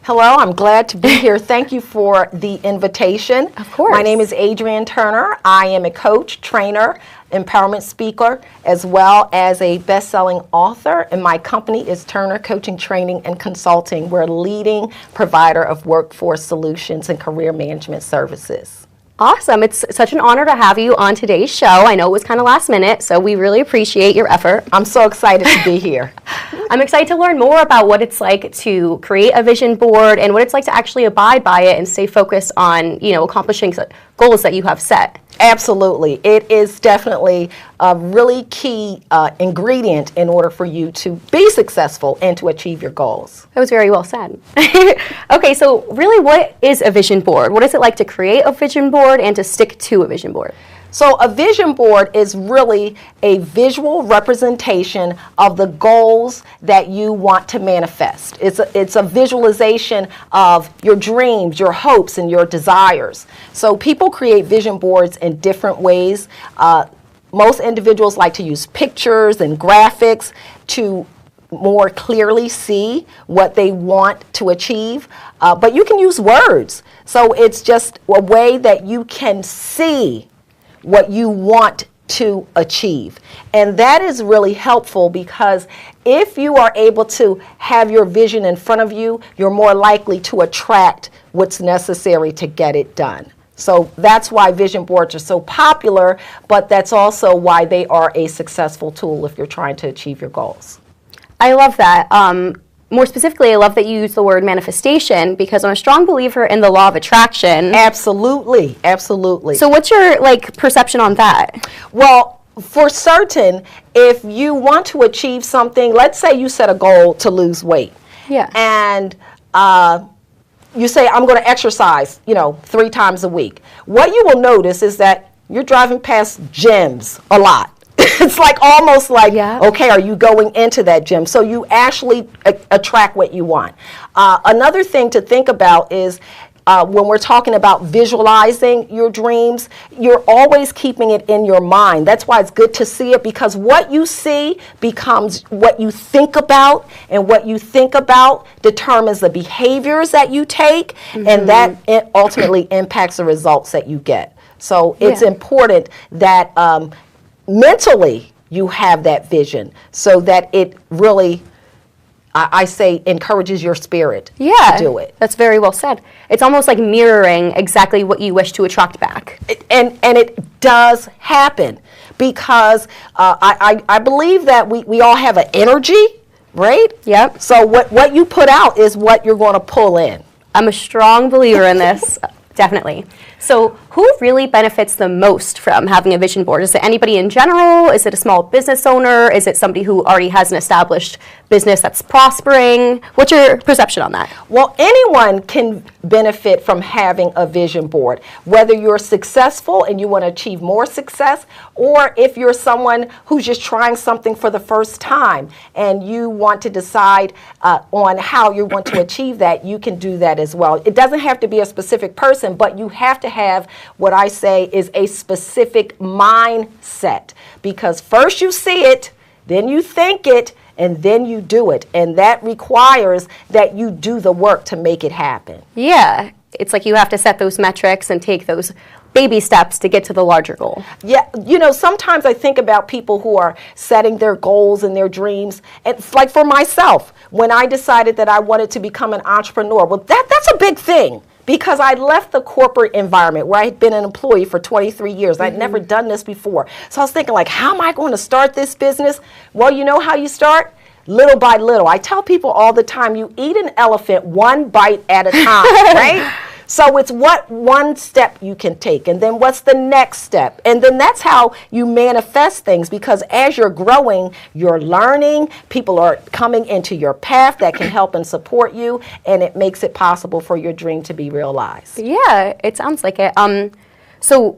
Hello, I'm glad to be here. Thank you for the invitation. Of course. My name is Adrean Turner. I am a coach, trainer, empowerment speaker, as well as a best-selling author, and my company is Turner Coaching, Training, and Consulting. We're a leading provider of workforce solutions and career management services. Awesome. It's such an honor to have you on today's show. I know it was kind of last minute, so we really appreciate your effort. I'm so excited to be here. I'm excited to learn more about what it's like to create a vision board and what it's like to actually abide by it and stay focused on, accomplishing goals that you have set. Absolutely. It is definitely a really key ingredient in order for you to be successful and to achieve your goals. That was very well said. Okay, so really what is a vision board? What is it like to create a vision board and to stick to a vision board? So a vision board is really a visual representation of the goals that you want to manifest. It's a visualization of your dreams, your hopes, and your desires. So people create vision boards in different ways. Most individuals like to use pictures and graphics to more clearly see what they want to achieve, but you can use words. So it's just a way that you can see what you want to achieve. And that is really helpful because if you are able to have your vision in front of you, you're more likely to attract what's necessary to get it done. So that's why vision boards are so popular, but that's also why they are a successful tool if you're trying to achieve your goals. I love that. More specifically, I love that you use the word manifestation because I'm a strong believer in the law of attraction. Absolutely, absolutely. So what's your perception on that? Well, for certain, if you want to achieve something, let's say you set a goal to lose weight. Yeah. And you say, I'm going to exercise, 3 times a week. What you will notice is that you're driving past gyms a lot. It's almost like, okay, are you going into that gym? So you actually attract what you want. Another thing to think about is when we're talking about visualizing your dreams, you're always keeping it in your mind. That's why it's good to see it, because what you see becomes what you think about, and what you think about determines the behaviors that you take, and that ultimately impacts the results that you get. So it's important that mentally you have that vision so that it really, I say, encourages your spirit to do it. That's very well said. It's almost like mirroring exactly what you wish to attract back. And it does happen because I believe that we all have an energy, right? Yep. So what you put out is what you're going to pull in. I'm a strong believer in this, definitely. So who really benefits the most from having a vision board? Is it anybody in general? Is it a small business owner? Is it somebody who already has an established business that's prospering? What's your perception on that? Well, anyone can benefit from having a vision board, whether you're successful and you want to achieve more success, or if you're someone who's just trying something for the first time and you want to decide on how you want to achieve that, you can do that as well. It doesn't have to be a specific person, but you have to have what I say is a specific mindset, because first you see it, then you think it, and then you do it. And that requires that you do the work to make it happen. Yeah, it's like you have to set those metrics and take those baby steps to get to the larger goal. Yeah, sometimes I think about people who are setting their goals and their dreams. It's like for myself, when I decided that I wanted to become an entrepreneur, well, that's a big thing. Because I left the corporate environment where I had been an employee for 23 years. I'd never done this before. So I was thinking, how am I going to start this business? Well, you know how you start? Little by little. I tell people all the time, you eat an elephant one bite at a time, right? So it's what one step you can take, and then what's the next step? And then that's how you manifest things, because as you're growing, you're learning, people are coming into your path that can help and support you, and it makes it possible for your dream to be realized. Yeah, it sounds like it. So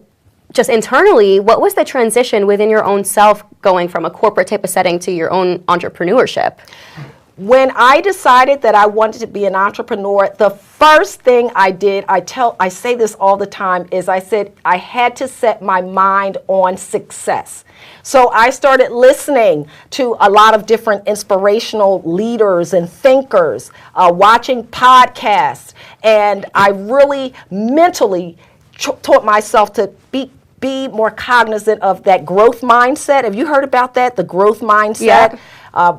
just internally, what was the transition within your own self going from a corporate type of setting to your own entrepreneurship? When I decided that I wanted to be an entrepreneur, the first thing I did, I say this all the time, is I said I had to set my mind on success. So I started listening to a lot of different inspirational leaders and thinkers, watching podcasts, and I really mentally taught myself to be more cognizant of that growth mindset. Have you heard about that, the growth mindset? Yeah.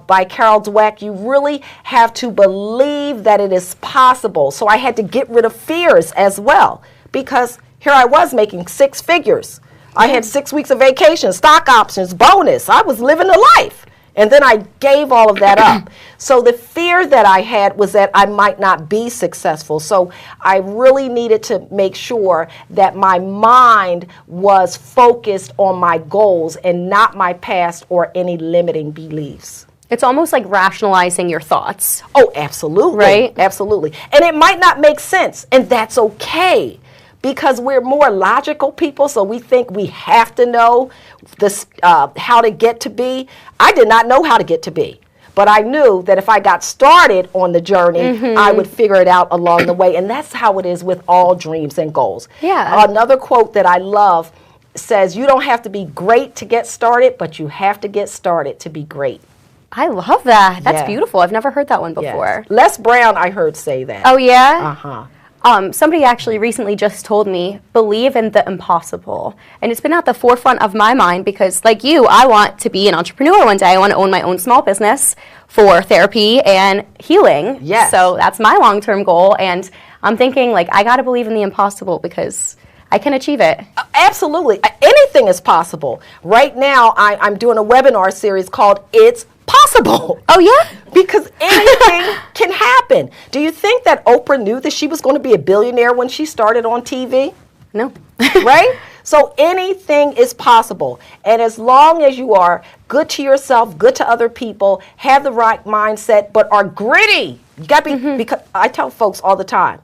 By Carol Dweck. You really have to believe that it is possible. So I had to get rid of fears as well, because here I was making 6 figures. I had 6 weeks of vacation, stock options, bonus. I was living a life. And then I gave all of that up. So the fear that I had was that I might not be successful. So I really needed to make sure that my mind was focused on my goals and not my past or any limiting beliefs. It's almost like rationalizing your thoughts. Oh, absolutely. Right? Absolutely. And it might not make sense, and that's okay. Because we're more logical people, so we think we have to know this, how to get to be. I did not know how to get to be, but I knew that if I got started on the journey, I would figure it out along the way, and that's how it is with all dreams and goals. Yeah. Another quote that I love says, you don't have to be great to get started, but you have to get started to be great. I love that. That's Yeah. beautiful. I've never heard that one before. Yes. Les Brown, I heard say that. Oh, yeah? Uh-huh. Somebody actually recently just told me, believe in the impossible. And it's been at the forefront of my mind because, like you, I want to be an entrepreneur one day. I want to own my own small business for therapy and healing. Yes. So that's my long-term goal. And I'm thinking, like, I got to believe in the impossible because I can achieve it. Absolutely. Anything is possible. Right now, I'm doing a webinar series called It's Possible. Oh, yeah? Because anything can happen. Do you think that Oprah knew that she was going to be a billionaire when she started on TV? No. Right? So anything is possible. And as long as you are good to yourself, good to other people, have the right mindset, but are gritty. You got to be, because I tell folks all the time,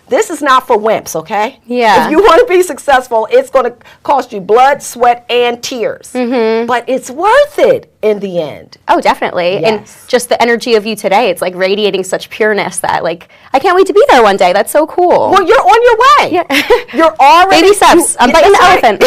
this is not for wimps, okay? Yeah. If you want to be successful, it's going to cost you blood, sweat, and tears. But it's worth it in the end. Oh, definitely. Yes. And just the energy of you today, it's like radiating such pureness that, like, I can't wait to be there one day. That's so cool. Well, you're on your way. Yeah. You're already... Baby steps. I'm biting the elephant.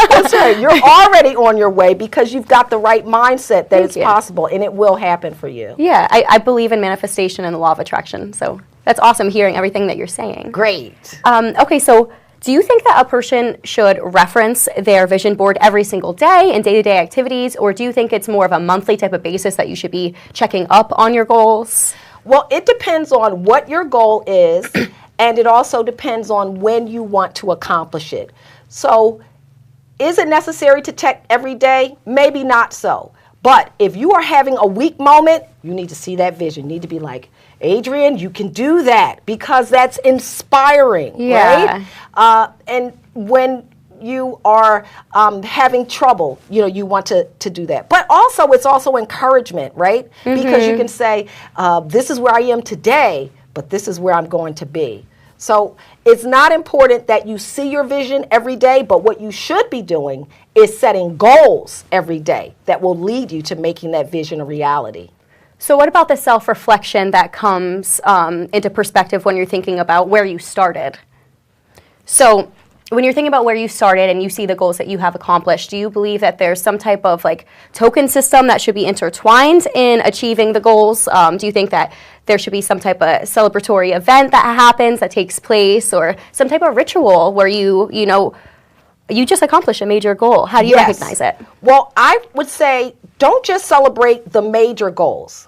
That's right. You're already on your way because you've got the right mindset that Thank it's you. possible, and it will happen for you. Yeah, I believe in manifestation and the law of attraction. So that's awesome hearing everything that you're saying. Great. Okay, so do you think that a person should reference their vision board every single day in day-to-day activities, or do you think it's more of a monthly type of basis that you should be checking up on your goals? Well, it depends on what your goal is, and it also depends on when you want to accomplish it. So, is it necessary to check every day? Maybe not so. But if you are having a weak moment, you need to see that vision. You need to be like, Adrian, you can do that, because that's inspiring, Yeah. right? And when you are having trouble, you want to do that. But also, it's also encouragement, right? Because you can say, this is where I am today, but this is where I'm going to be. So it's not important that you see your vision every day, but what you should be doing is setting goals every day that will lead you to making that vision a reality. So what about the self-reflection that comes into perspective when you're thinking about where you started? So when you're thinking about where you started and you see the goals that you have accomplished, do you believe that there's some type of like token system that should be intertwined in achieving the goals? Do you think that there should be some type of celebratory event that happens, that takes place, or some type of ritual where you just accomplished a major goal? How do you recognize it? Well, I would say don't just celebrate the major goals.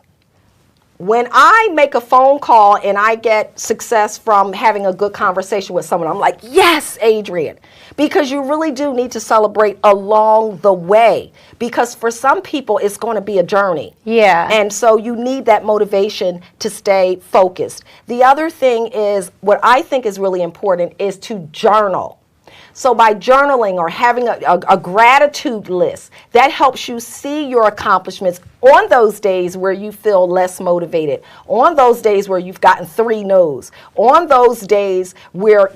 When I make a phone call and I get success from having a good conversation with someone, I'm like, yes, Adrian, because you really do need to celebrate along the way, because for some people it's going to be a journey. Yeah. And so you need that motivation to stay focused. The other thing is, what I think is really important is to journal. So by journaling or having a gratitude list, that helps you see your accomplishments on those days where you feel less motivated, on those days where you've gotten 3 no's, on those days where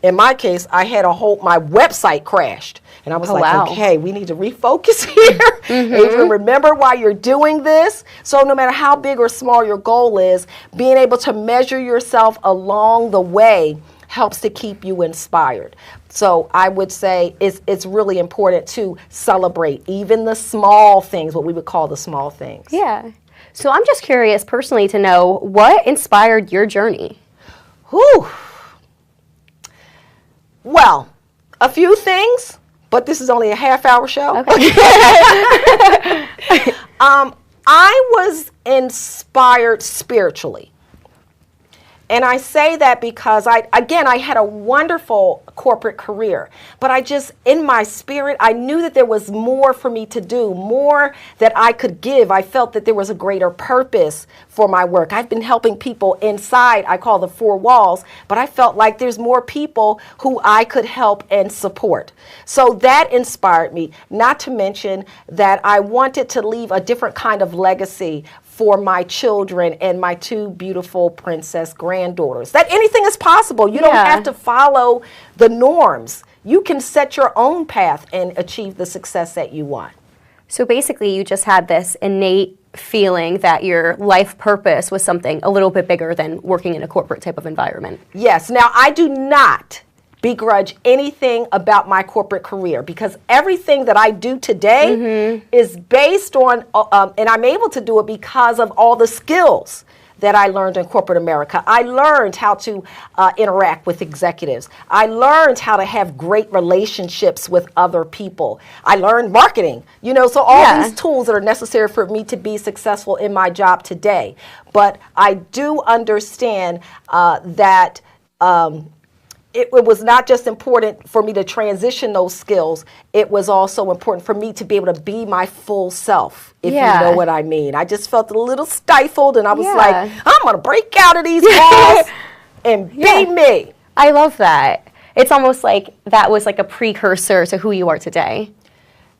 in my case, I had my website crashed. And I was like, okay, we need to refocus here. Adrian, remember why you're doing this. So no matter how big or small your goal is, being able to measure yourself along the way helps to keep you inspired. So I would say it's really important to celebrate even the small things, what we would call the small things. Yeah. So I'm just curious personally to know what inspired your journey? Whew. Well, a few things, but this is only a half-hour show. Okay. I was inspired spiritually. And I say that because I had a wonderful corporate career, but in my spirit, I knew that there was more for me to do, more that I could give. I felt that there was a greater purpose for my work. I've been helping people inside, I call the four walls, but I felt like there's more people who I could help and support. So that inspired me, not to mention that I wanted to leave a different kind of legacy for my children and my two beautiful princess granddaughters. That anything is possible. You don't have to follow the norms. You can set your own path and achieve the success that you want. So basically, you just had this innate feeling that your life purpose was something a little bit bigger than working in a corporate type of environment. Yes. Now, I do not begrudge anything about my corporate career because everything that I do today is based on, and I'm able to do it because of all the skills that I learned in corporate America. I learned how to interact with executives. I learned how to have great relationships with other people. I learned marketing, so all these tools that are necessary for me to be successful in my job today. But I do understand that it was not just important for me to transition those skills, it was also important for me to be able to be my full self, if you know what I mean. I just felt a little stifled, and I was like, I'm going to break out of these walls and be me. I love that. It's almost like that was like a precursor to who you are today.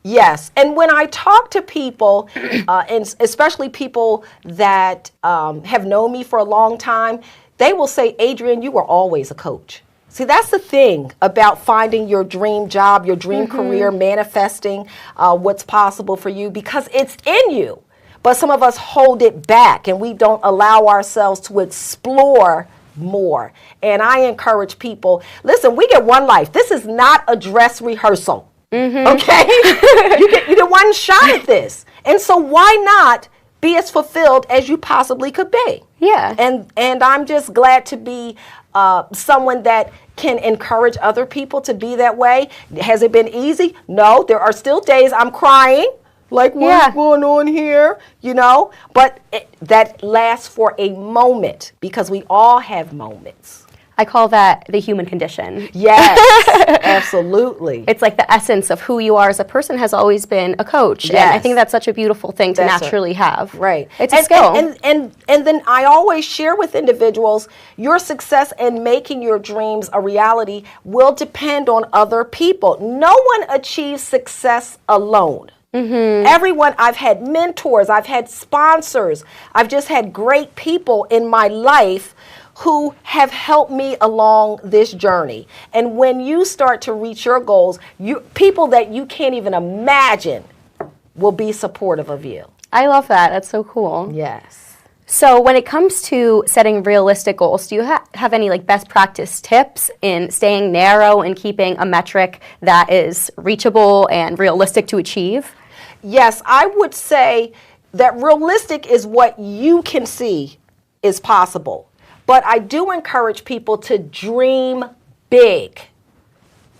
Yes, and when I talk to people, and especially people that have known me for a long time, they will say, Adrian, you were always a coach. See, that's the thing about finding your dream job, your dream career, manifesting what's possible for you, because it's in you. But some of us hold it back and we don't allow ourselves to explore more. And I encourage people, listen, we get one life. This is not a dress rehearsal, okay? You get one shot at this. And so why not be as fulfilled as you possibly could be? Yeah. And I'm just glad to be someone that can encourage other people to be that way. Has it been easy? No, there are still days I'm crying, like what's going on here, but that lasts for a moment because we all have moments. I call that the human condition. Yes, absolutely. It's like the essence of who you are as a person has always been a coach. Yes. And I think that's such a beautiful thing to naturally have. Right. It's a skill. And then I always share with individuals, your success in making your dreams a reality will depend on other people. No one achieves success alone. Everyone, I've had mentors, I've had sponsors, I've just had great people in my life who have helped me along this journey. And when you start to reach your goals, people that you can't even imagine will be supportive of you. I love that. That's so cool. Yes. So when it comes to setting realistic goals, do you have any best practice tips in staying narrow and keeping a metric that is reachable and realistic to achieve? Yes, I would say that realistic is what you can see is possible. But I do encourage people to dream big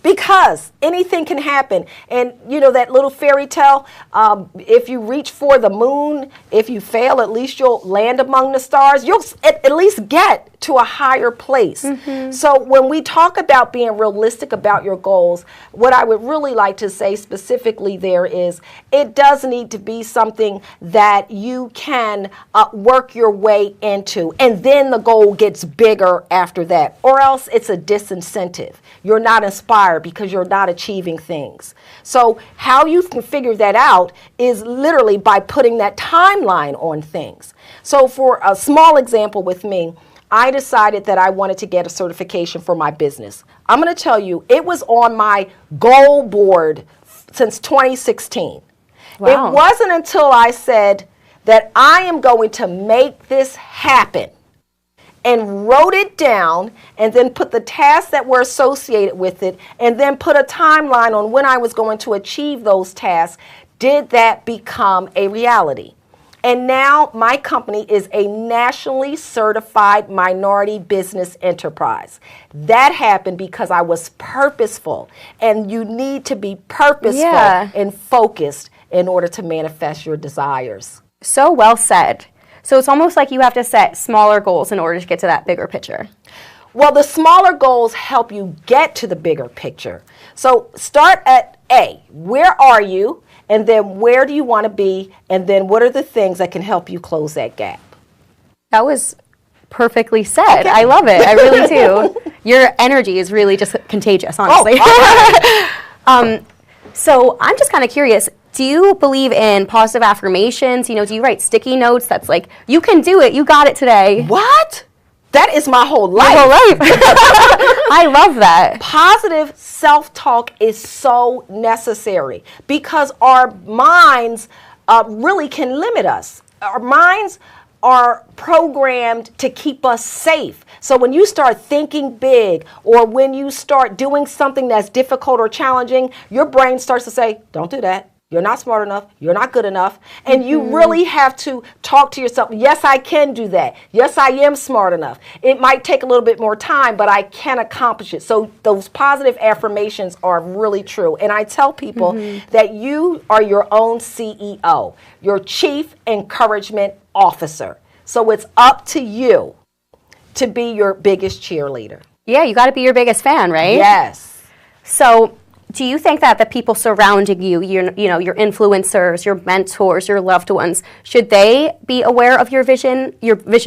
because anything can happen. And that little fairy tale, if you reach for the moon, if you fail, at least you'll land among the stars. You'll at least get to a higher place. So when we talk about being realistic about your goals, what I would really like to say specifically there is it does need to be something that you can work your way into, and then the goal gets bigger after that, or else it's a disincentive. You're not inspired because you're not achieving things. So how you can figure that out is literally by putting that timeline on things. So for a small example with me, I decided that I wanted to get a certification for my business. I'm going to tell you, it was on my goal board since 2016. Wow. It wasn't until I said that I am going to make this happen and wrote it down and then put the tasks that were associated with it and then put a timeline on when I was going to achieve those tasks, did that become a reality. And now my company is a nationally certified minority business enterprise. That happened because I was purposeful, and you need to be purposeful and focused in order to manifest your desires. So well said. So it's almost like you have to set smaller goals in order to get to that bigger picture. Well, the smaller goals help you get to the bigger picture. So start at A, where are you? And then where do you want to be? And then what are the things that can help you close that gap? That was perfectly said. Okay. I love it. I really do. Your energy is really just contagious, honestly. Oh, so I'm just kind of curious. Do you believe in positive affirmations? You know, do you write sticky notes that's like, you can do it, you got it today? What? That is my whole life. Your whole life. I love that. Positive self-talk is so necessary because our minds really can limit us. Our minds are programmed to keep us safe. So when you start thinking big or when you start doing something that's difficult or challenging, your brain starts to say, don't do that. You're not smart enough. You're not good enough. And you really have to talk to yourself. Yes, I can do that. Yes, I am smart enough. It might take a little bit more time, but I can accomplish it. So those positive affirmations are really true. And I tell people that you are your own CEO, your chief encouragement officer. So it's up to you to be your biggest cheerleader. Yeah, you got to be your biggest fan, right? Yes. So do you think that the people surrounding you, your influencers, your mentors, your loved ones, should they be aware of your vision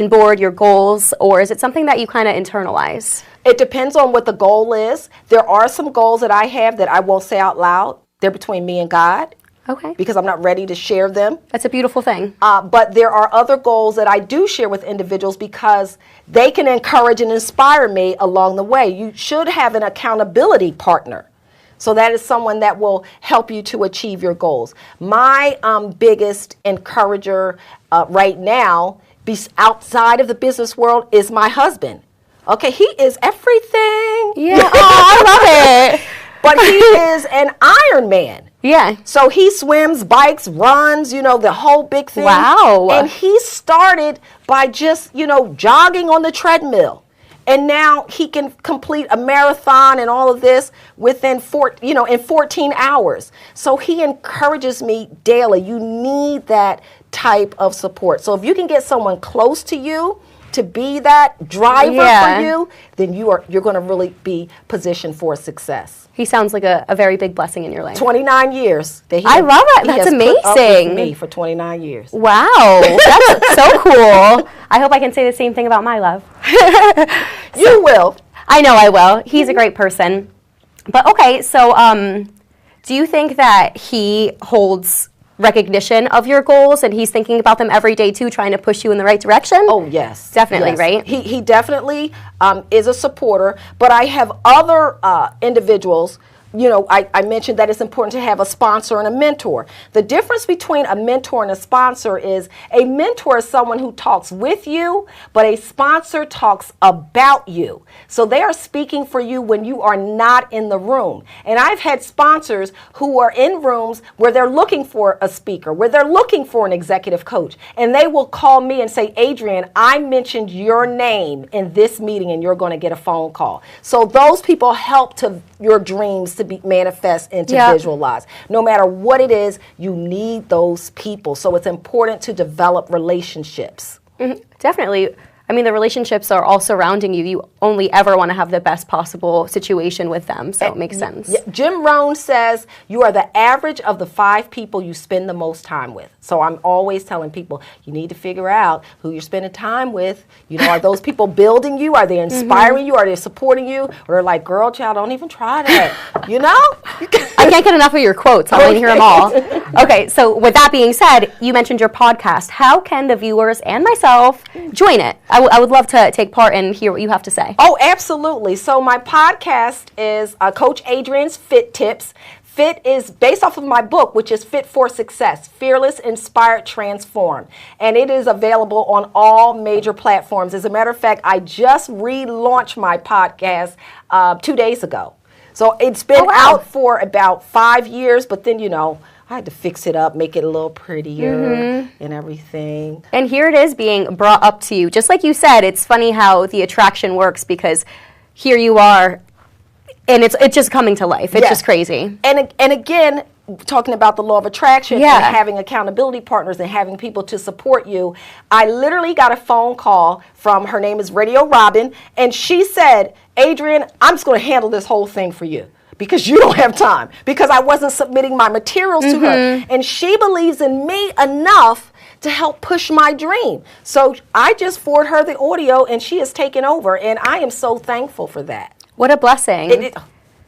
board, your goals, or is it something that you kind of internalize? It depends on what the goal is. There are some goals that I have that I won't say out loud. They're between me and God. Okay. Because I'm not ready to share them. That's a beautiful thing. But there are other goals that I do share with individuals because they can encourage and inspire me along the way. You should have an accountability partner. So that is someone that will help you to achieve your goals. My biggest encourager right now, outside of the business world, is my husband. Okay, he is everything. Yeah, I love it. But he is an Iron Man. Yeah. So he swims, bikes, runs, the whole big thing. Wow. And he started by just, jogging on the treadmill. And now he can complete a marathon and all of this within in 14 hours. So he encourages me daily. You need that type of support. So if you can get someone close to you to be that driver for you, then you're going to really be positioned for success. He sounds like a very big blessing in your life. 29 years. I love it. That's amazing. Put up with me for 29 years. Wow, that's so cool. I hope I can say the same thing about my love. You will. I know I will. He's a great person. But okay, so do you think that he holds recognition of your goals and he's thinking about them every day too, trying to push you in the right direction? Oh, yes. Definitely, yes. Right? He definitely is a supporter, but I have other individuals. I mentioned that it's important to have a sponsor and a mentor. The difference between a mentor and a sponsor is a mentor is someone who talks with you, but a sponsor talks about you. So they are speaking for you when you are not in the room. And I've had sponsors who are in rooms where they're looking for a speaker, where they're looking for an executive coach, and they will call me and say, Adrian, I mentioned your name in this meeting and you're going to get a phone call. So those people help to your dreams to be manifest and to visualize. No matter what it is, you need those people. So it's important to develop relationships. Definitely. I mean, the relationships are all surrounding you. You only ever want to have the best possible situation with them, so it makes sense. Yeah. Jim Rohn says you are the average of the 5 people you spend the most time with. So I'm always telling people, you need to figure out who you're spending time with. Are those people building you? Are they inspiring you? Are they supporting you? Or they're like, girl, child, don't even try that. I can't get enough of your quotes. I want to hear them all. Okay, so with that being said, you mentioned your podcast. How can the viewers and myself join it? I would love to take part and hear what you have to say. Oh, absolutely. So my podcast is Coach Adrian's Fit Tips. Fit is based off of my book, which is Fit for Success, Fearless, Inspired, Transformed. And it is available on all major platforms. As a matter of fact, I just relaunched my podcast 2 days ago. So it's been out for about 5 years, but then, I had to fix it up, make it a little prettier and everything. And here it is being brought up to you. Just like you said, it's funny how the attraction works, because here you are, and it's just coming to life. It's just crazy. And again, talking about the law of attraction and having accountability partners and having people to support you, I literally got a phone call from, her name is Radio Robin, and she said, Adrian, I'm just going to handle this whole thing for you, because you don't have time, because I wasn't submitting my materials to her. And she believes in me enough to help push my dream. So I just forwarded her the audio, and she has taken over, and I am so thankful for that. What a blessing.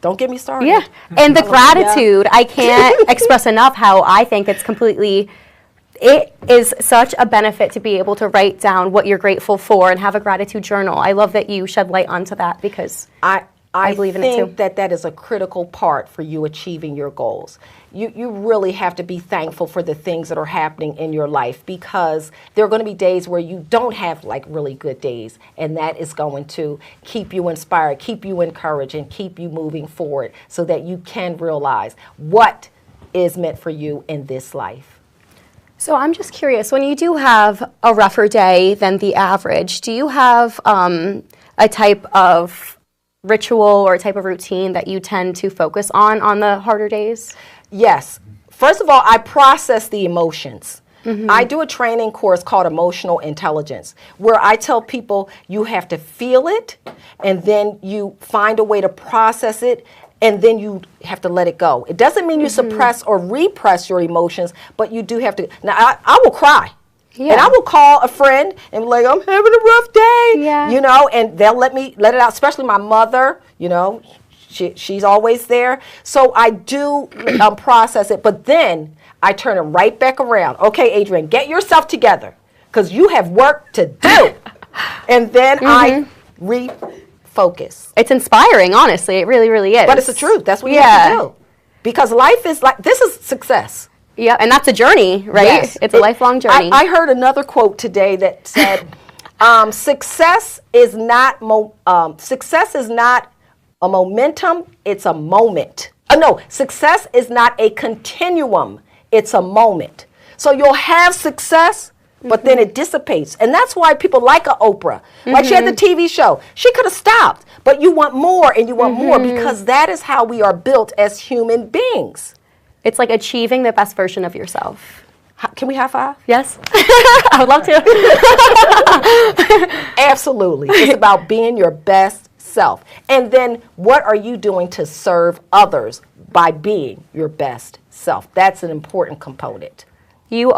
Don't get me started. Yeah, and the gratitude, I can't express enough how I think it is such a benefit to be able to write down what you're grateful for and have a gratitude journal. I love that you shed light onto that, because I believe in it too. I think that is a critical part for you achieving your goals. You really have to be thankful for the things that are happening in your life, because there are going to be days where you don't have really good days, and that is going to keep you inspired, keep you encouraged, and keep you moving forward so that you can realize what is meant for you in this life. So I'm just curious, when you do have a rougher day than the average, do you have a type of ritual or a type of routine that you tend to focus on the harder days? Yes. First of all, I process the emotions. I do a training course called Emotional Intelligence, where I tell people you have to feel it, and then you find a way to process it, and then you have to let it go. It doesn't mean you suppress or repress your emotions, but you do have to. Now, I will cry. Yeah. And I will call a friend and be like, I'm having a rough day, and they'll let it out, especially my mother, she's always there. So I do process it, but then I turn it right back around. Okay, Adrian, get yourself together, because you have work to do. And then I refocus. It's inspiring, honestly. It really, really is. But it's the truth. That's what you have to do. Because life is this is success. Yeah, and that's a journey, right? Yes. It's a lifelong journey. I heard another quote today that said, success is not a momentum, it's a moment. No, success is not a continuum, it's a moment. So you'll have success, but then it dissipates. And that's why people like a Oprah. Like, she had the TV show. She could have stopped, but you want more and you want more, because that is how we are built as human beings. It's like achieving the best version of yourself. Can we high five? Yes. I would love to. Absolutely. It's about being your best self. And then what are you doing to serve others by being your best self? That's an important component. You